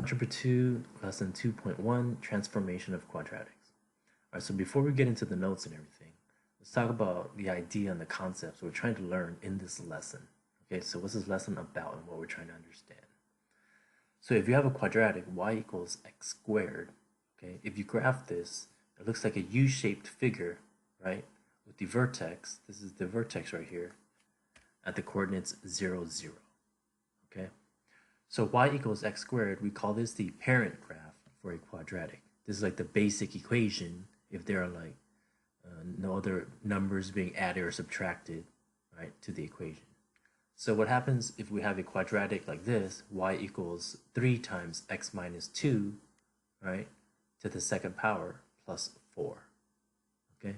Algebra 2, Lesson 2.1, Transformation of Quadratics. Alright, so before we get into the notes and everything, let's talk about the idea and the concepts we're trying to learn in this lesson. Okay, so what's this lesson about and what we're trying to understand? So if you have a quadratic, y equals x squared, okay, if you graph this, it looks like a U-shaped figure, right, with the vertex, this is the vertex right here, at the coordinates 0, 0, okay? So y equals x squared, we call this the parent graph for a quadratic. This is like the basic equation if there are like no other numbers being added or subtracted, right, to the equation. So what happens if we have a quadratic like this, y equals 3 times x minus 2, right, to the second power plus 4, okay?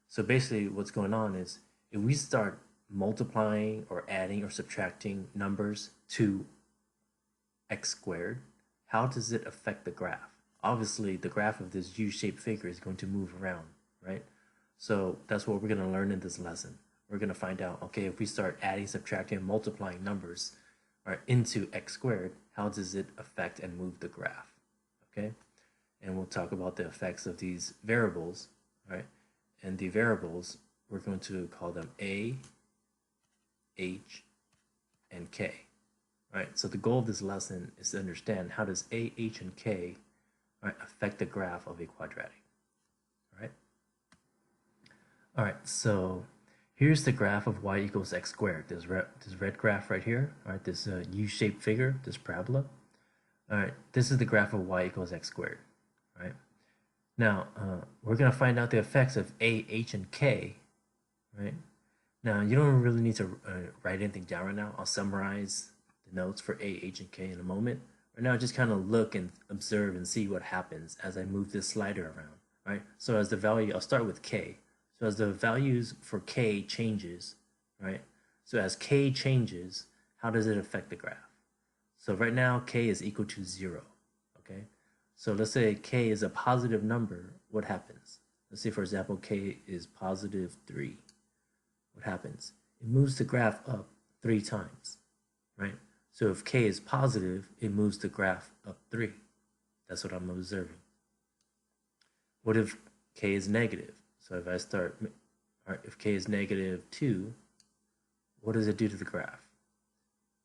So basically what's going on is if we start multiplying or adding or subtracting numbers to x squared, how does it affect the graph? Obviously, the graph of this U-shaped figure is going to move around, right? So that's what we're going to learn in this lesson. We're going to find out, okay, if we start adding, subtracting, and multiplying numbers into x squared, how does it affect and move the graph, okay? And we'll talk about the effects of these variables, right? And the variables, we're going to call them a, h, and k. Right, so the goal of this lesson is to understand how does a, h, and k affect the graph of a quadratic. All right, so here's the graph of y equals x squared. This red graph right here, all right, this U-shaped figure, this parabola. All right, this is the graph of y equals x squared. Right. Now we're gonna find out the effects of a, h, and k. Right. Now you don't really need to write anything down right now. I'll summarize notes for A, H, and K in a moment. Right now, just kind of look and observe and see what happens as I move this slider around, right? So as the value, I'll start with K. So as the values for K changes, right? So as K changes, how does it affect the graph? So right now, K is equal to 0, okay? So let's say K is a positive number, what happens? Let's say, for example, K is positive 3. What happens? It moves the graph up 3 times, right? So if K is positive, it moves the graph up 3. That's what I'm observing. What if K is negative? So if I start, if K is negative 2, what does it do to the graph?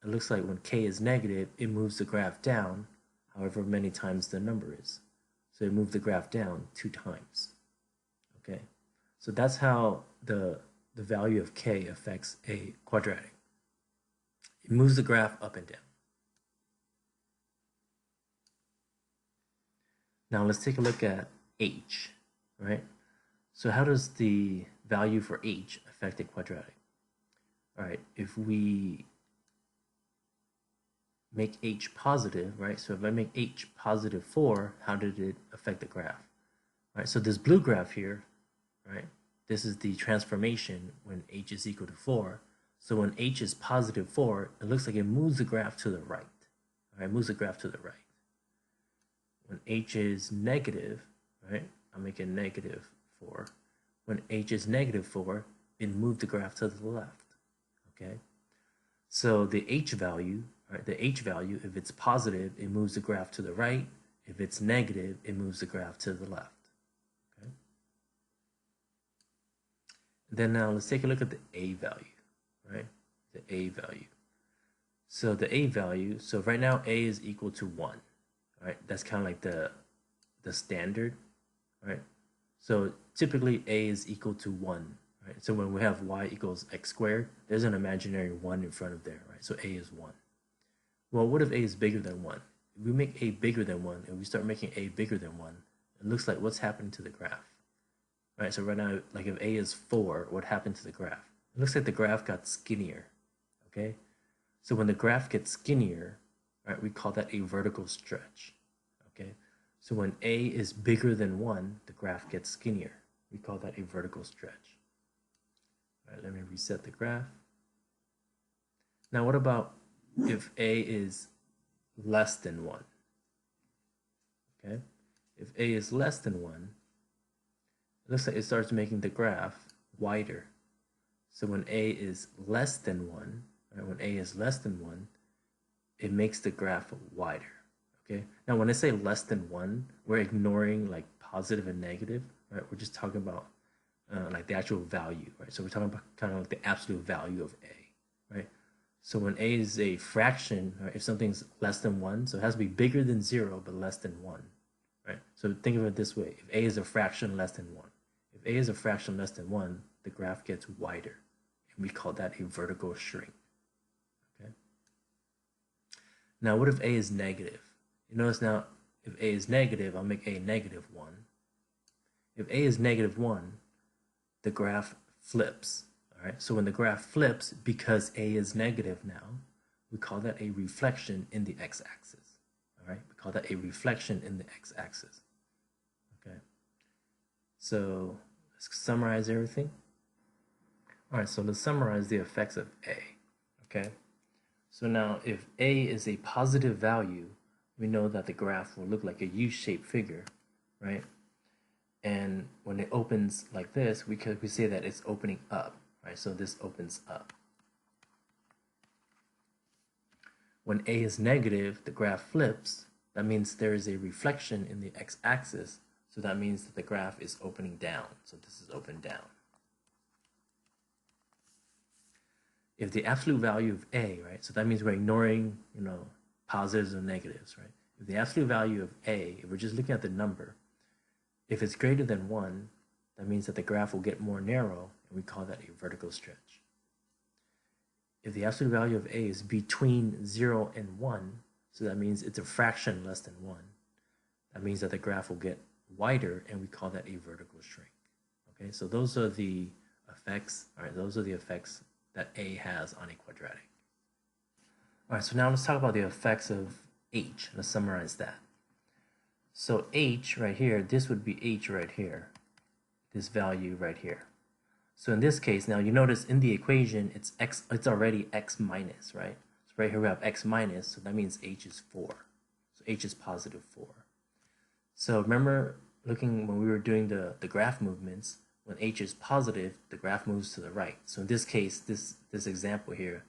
It looks like when K is negative, it moves the graph down however many times the number is. So it moves the graph down 2 times. Okay, so that's how the value of K affects a quadratic. It moves the graph up and down. Now let's take a look at h, right? So how does the value for h affect a quadratic? All right, if we make h positive, right? So if I make h positive 4, how did it affect the graph? All right, so this blue graph here, right? This is the transformation when h is equal to 4. So when h is positive 4, it looks like it moves the graph to the right. All right, moves the graph to the right. When h is negative, right, I'll make it negative 4. When h is negative 4, it moved the graph to the left. Okay, so the h value, right, the h value, if it's positive, it moves the graph to the right. If it's negative, it moves the graph to the left. Okay. Then now let's take a look at the a value. Right, the a value. So the a value, so right now a is equal to 1, right? That's kind of like the standard, right? So typically a is equal to 1, right? So when we have y equals x squared, there's an imaginary 1 in front of there, right? So a is 1. Well, what if a is bigger than 1? If we make a bigger than 1 and we start making a bigger than 1, it looks like what's happening to the graph, right? So right now, like if a is 4, what happened to the graph? It looks like the graph got skinnier, okay? So when the graph gets skinnier, right, we call that a vertical stretch, okay? So when a is bigger than 1, the graph gets skinnier. We call that a vertical stretch. All right, let me reset the graph. Now what about if a is less than 1, okay? If a is less than 1, it looks like it starts making the graph wider. So when a is less than 1, right, when a is less than 1, it makes the graph wider. Okay. Now, when I say less than 1, we're ignoring like positive and negative, right? We're just talking about like the actual value, right? So we're talking about kind of like the absolute value of a, right? So when a is a fraction, right, if something's less than 1, so it has to be bigger than 0 but less than 1, right? So think of it this way: if a is a fraction less than 1, if a is a fraction less than 1, the graph gets wider, and we call that a vertical shrink. Okay. Now, what if a is negative? You notice now, if a is negative, I'll make a negative 1. If a is negative 1, the graph flips. All right. So when the graph flips, because a is negative now, we call that a reflection in the x-axis. All right. We call that a reflection in the x-axis. Okay. So let's summarize everything. All right. So let's summarize the effects of a. Okay. So now, if a is a positive value, we know that the graph will look like a U-shaped figure, right? And when it opens like this, we say that it's opening up, right? So this opens up. When a is negative, the graph flips. That means there is a reflection in the x-axis. So that means that the graph is opening down. So this is open down. If the absolute value of a, right? So that means we're ignoring, positives and negatives, right? If the absolute value of a, if we're just looking at the number, if it's greater than 1, that means that the graph will get more narrow, and we call that a vertical stretch. If the absolute value of a is between 0 and 1, so that means it's a fraction less than 1, that means that the graph will get wider, and we call that a vertical shrink. Okay, so those are the effects, all right, those are the effects that a has on a quadratic. All right, so now let's talk about the effects of h. Let's summarize that. So h right here, this would be h right here, this value right here. So in this case, now you notice in the equation, it's already x minus, right? So right here we have x minus, so that means h is 4. So h is positive 4. So remember looking when we were doing the graph movements, when h is positive, the graph moves to the right. So in this case, this example here,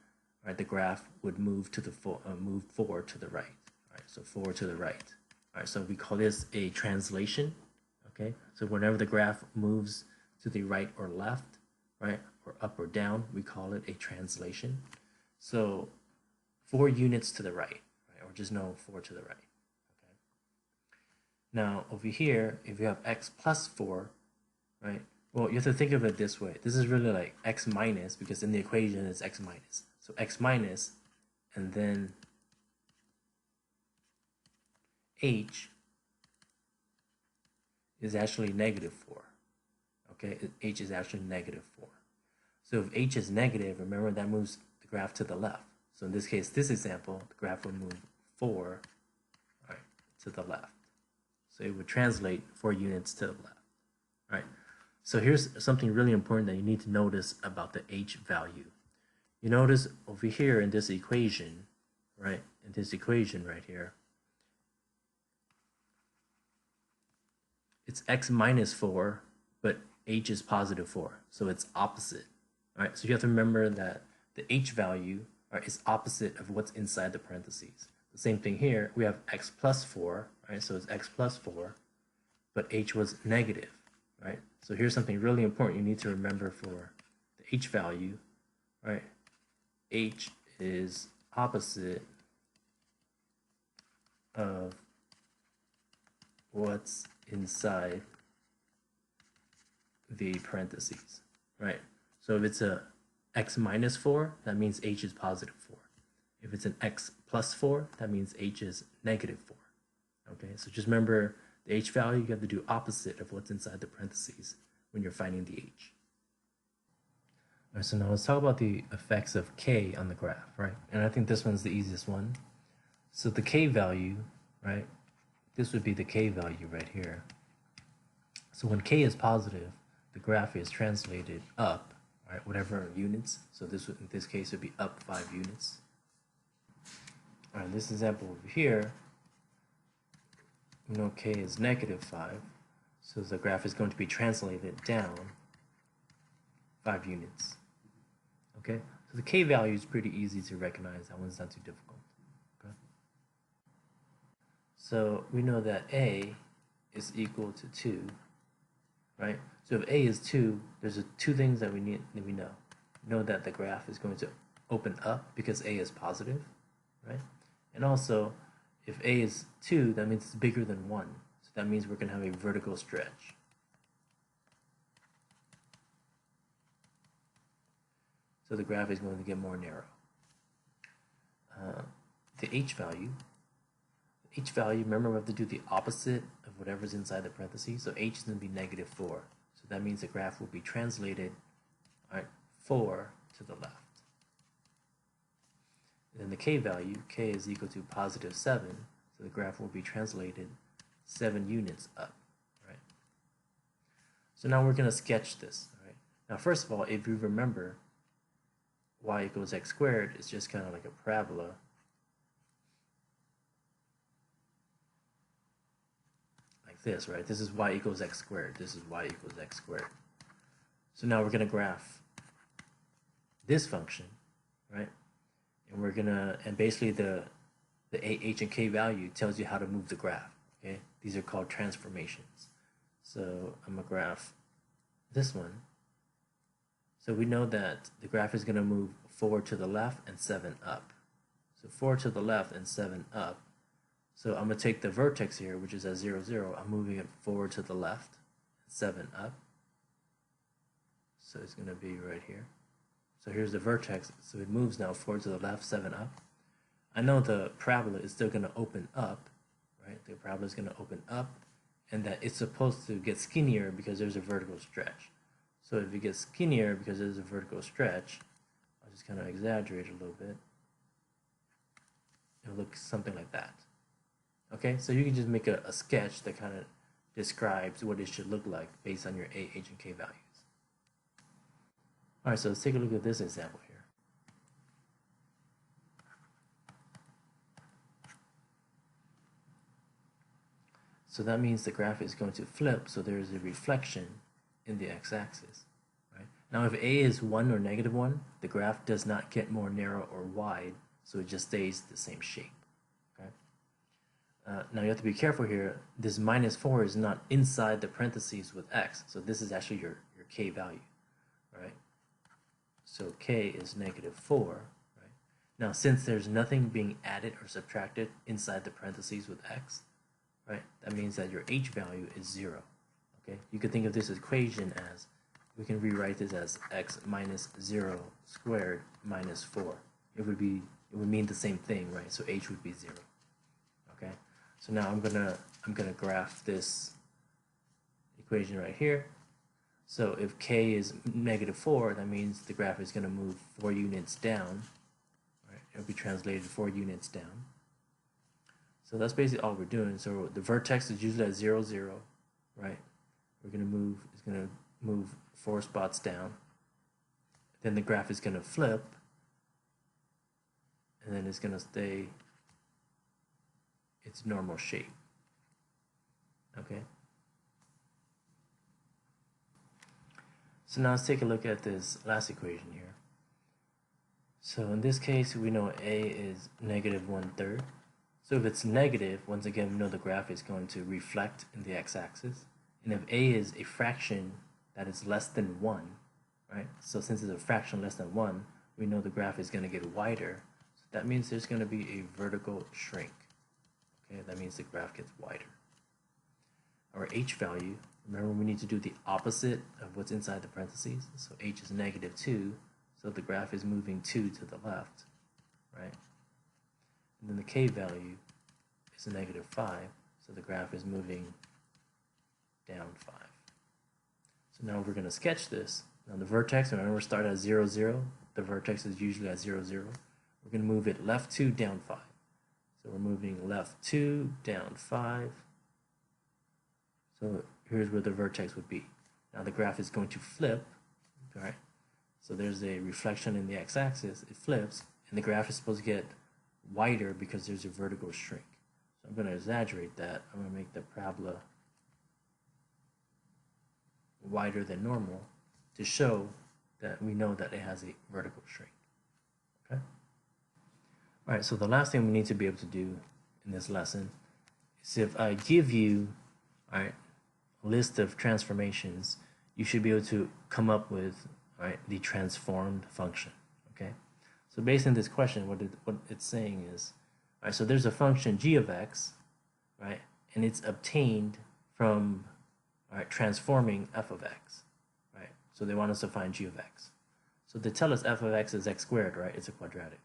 right, the graph would move to the move 4 to the right. Right, so 4 to the right. All right, so we call this a translation. Okay, so whenever the graph moves to the right or left, right, or up or down, we call it a translation. So 4 units to the right, right, or just no 4 to the right. Okay. Now over here, if you have x plus 4, right, well, you have to think of it this way. This is really like x minus, because in the equation it's x minus. So x minus, and then h is actually negative 4. Okay, h is actually negative 4. So if h is negative, remember that moves the graph to the left. So in this case, this example, the graph would move 4, right, to the left. So it would translate 4 units to the left. Right. So here's something really important that you need to notice about the h value. You notice over here in this equation, right, in this equation right here, it's x minus 4, but h is positive 4, so it's opposite. All right, so you have to remember that the h value, right, is opposite of what's inside the parentheses. The same thing here, we have x plus 4, right, so it's x plus 4, but h was negative, right? So here's something really important you need to remember for the h value, right? H is opposite of what's inside the parentheses, right? So if it's a x minus 4, that means h is positive 4. If it's an x plus 4, that means h is negative 4. Okay, so just remember the h value, you have to do opposite of what's inside the parentheses when you're finding the h. All right, so now let's talk about the effects of k on the graph, right? And I think this one's the easiest one. So the k value, right? This would be the k value right here. So when k is positive, the graph is translated up, right? Whatever units. So this would, in this case, would be up 5 units. All right, this example over here, we know k is negative 5, so the graph is going to be translated down 5 units. Okay, so the k value is pretty easy to recognize. That one's not too difficult. Okay. So we know that A is equal to 2, right? So if A is 2, there's two things that we know. We know that the graph is going to open up because A is positive, right? And also, if A is 2, that means it's bigger than 1. So that means we're going to have a vertical stretch. So the graph is going to get more narrow. The H value, remember we have to do the opposite of whatever's inside the parentheses. So H is going to be -4. So that means the graph will be translated, all right, 4 to the left. And then the K value, K is equal to +7. So the graph will be translated 7 units up, right? So now we're going to sketch this, all right? Now, first of all, if you remember, y equals x squared is just kind of like a parabola. Like this, right? This is y equals x squared. This is y equals x squared. So now we're going to graph this function, right? And we're going to, and basically the h and k value tells you how to move the graph, okay? These are called transformations. So I'm going to graph this one. So we know that the graph is going to move 4 to the left and 7 up. So 4 to the left and 7 up. So I'm going to take the vertex here, which is at 0, 0. I'm moving it 4 to the left and 7 up. So it's going to be right here. So here's the vertex. So it moves now 4 to the left, 7 up. I know the parabola is still going to open up, right? The parabola is going to open up, and that it's supposed to get skinnier because there's a vertical stretch. So if it gets skinnier because there's a vertical stretch, I'll just kind of exaggerate a little bit. It'll look something like that. Okay, so you can just make a sketch that kind of describes what it should look like based on your A, H, and K values. All right, so let's take a look at this example here. So that means the graph is going to flip, so there is a reflection in the x-axis, right? Now if A is 1 or -1, the graph does not get more narrow or wide, so it just stays the same shape, okay? Now you have to be careful here. This -4 is not inside the parentheses with x, so this is actually your k value, right? So k is -4, right? Now since there's nothing being added or subtracted inside the parentheses with x, right, that means that your h value is 0. Okay, you can think of this equation as, we can rewrite this as x minus 0 squared minus 4. It would mean the same thing, right? So h would be 0. Okay, so now I'm gonna graph this equation right here. So if k is -4, that means the graph is gonna move 4 units down. Right, it'll be translated 4 units down. So that's basically all we're doing. So the vertex is usually at 0, 0, right? It's gonna move 4 spots down. Then the graph is gonna flip, and then it's gonna stay its normal shape. Okay. So now let's take a look at this last equation here. So in this case, we know A is -1/3. So if it's negative, once again, we know the graph is going to reflect in the x-axis. And if A is a fraction that is less than 1, right? So since it's a fraction less than 1, we know the graph is going to get wider. So that means there's going to be a vertical shrink. Okay, that means the graph gets wider. Our h value, remember we need to do the opposite of what's inside the parentheses. So h is -2, so the graph is moving 2 to the left, right? And then the k value is a -5, so the graph is moving down 5. So now we're going to sketch this. Now the vertex, remember we start at 0, 0. The vertex is usually at 0, 0. We're going to move it left 2, down 5. So we're moving left 2, down 5. So here's where the vertex would be. Now the graph is going to flip, all right? So there's a reflection in the x-axis, it flips, and the graph is supposed to get wider because there's a vertical shrink. So I'm going to exaggerate that. I'm going to make the parabola wider than normal to show that we know that it has a vertical shrink. Okay? All right, so the last thing we need to be able to do in this lesson is if I give you, all right, a list of transformations, you should be able to come up with, all right, the transformed function. Okay, so based on this question, what it's saying is, all right, so there's a function g of x, right, and it's obtained from, all right, transforming f of x, right? So they want us to find g of x. So they tell us f of x is x squared, right? It's a quadratic.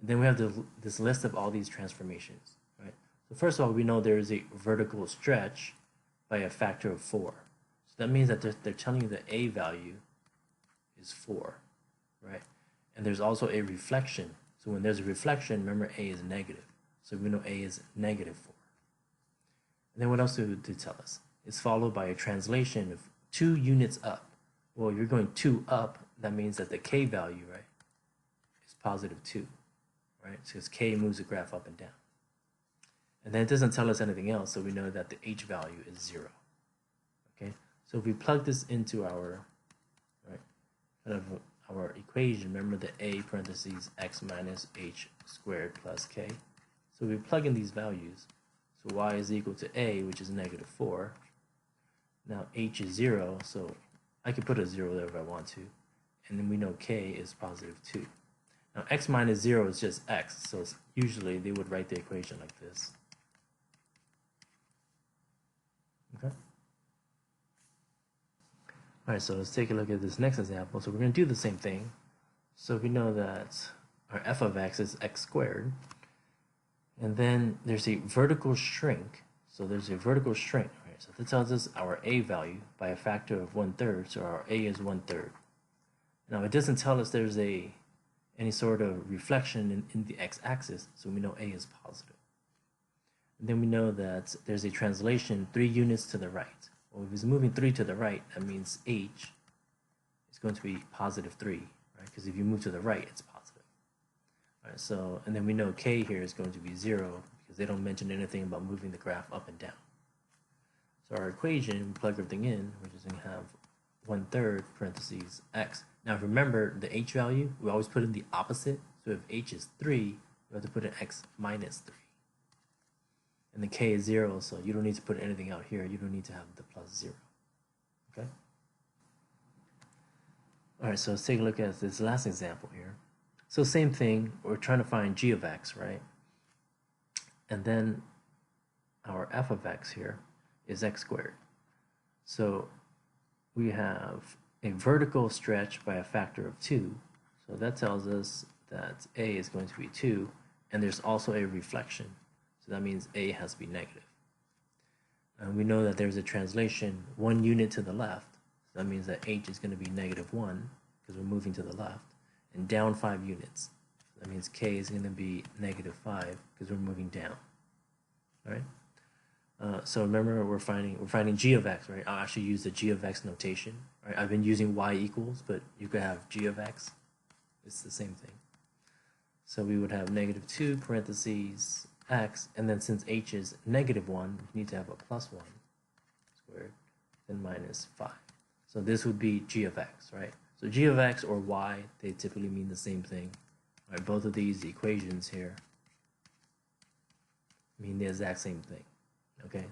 And then we have this list of all these transformations, right? So first of all, we know there is a vertical stretch by a factor of 4. So that means that they're telling you the a value is 4, right? And there's also a reflection. So when there's a reflection, remember a is negative. So we know a is negative 4. And then what else do they tell us? It's followed by a translation of 2 units up. Well, you're going 2 up, that means that the k value, right, is positive 2, right? Because k moves the graph up and down. And then it doesn't tell us anything else, so we know that the h value is 0. Okay, so if we plug this into our, right, kind of our equation, remember the a parentheses x minus h squared plus k. So we plug in these values. So y is equal to a, which is negative 4. Now h is 0, so I could put a 0 there if I want to. And then we know k is positive 2. Now x minus 0 is just x, so usually they would write the equation like this. Okay. All right, so let's take a look at this next example. So we're going to do the same thing. So we know that our f of x is x squared. And then there's a vertical shrink. So there's a vertical shrink, right? So that tells us our a value by a factor of 1/3. So our a is 1/3. Now it doesn't tell us there's any sort of reflection in the x-axis. So we know a is positive. And then we know that there's a translation 3 units to the right. Well, if it's moving 3 to the right, that means h is going to be positive 3, right? Because if you move to the right, it's positive. All right, so, and then we know k here is going to be 0 because they don't mention anything about moving the graph up and down. So our equation, we plug everything in, we're just going to have 1/3 parentheses x. Now remember the h value, we always put in the opposite. So if h is 3, we have to put in x minus 3. And the k is 0, so you don't need to put anything out here. You don't need to have the plus 0. Okay? All right, so let's take a look at this last example here. So same thing, we're trying to find g of x, right? And then our f of x here is x squared. So we have a vertical stretch by a factor of 2. So that tells us that a is going to be 2, and there's also a reflection. So that means a has to be negative. And we know that there's a translation 1 unit to the left. So that means that h is going to be negative 1 because we're moving to the left, and down 5 units. So that means k is going to be negative 5 because we're moving down. All right. So remember we're finding g of x, right? I'll actually use the g of x notation. Right? I've been using y equals, but you could have g of x. It's the same thing. So we would have negative 2 parentheses x, and then since h is negative 1, we need to have a plus 1 squared, then minus 5. So this would be g of x, right? So g of x or y, they typically mean the same thing. Right? Both of these equations here mean the exact same thing. Okay,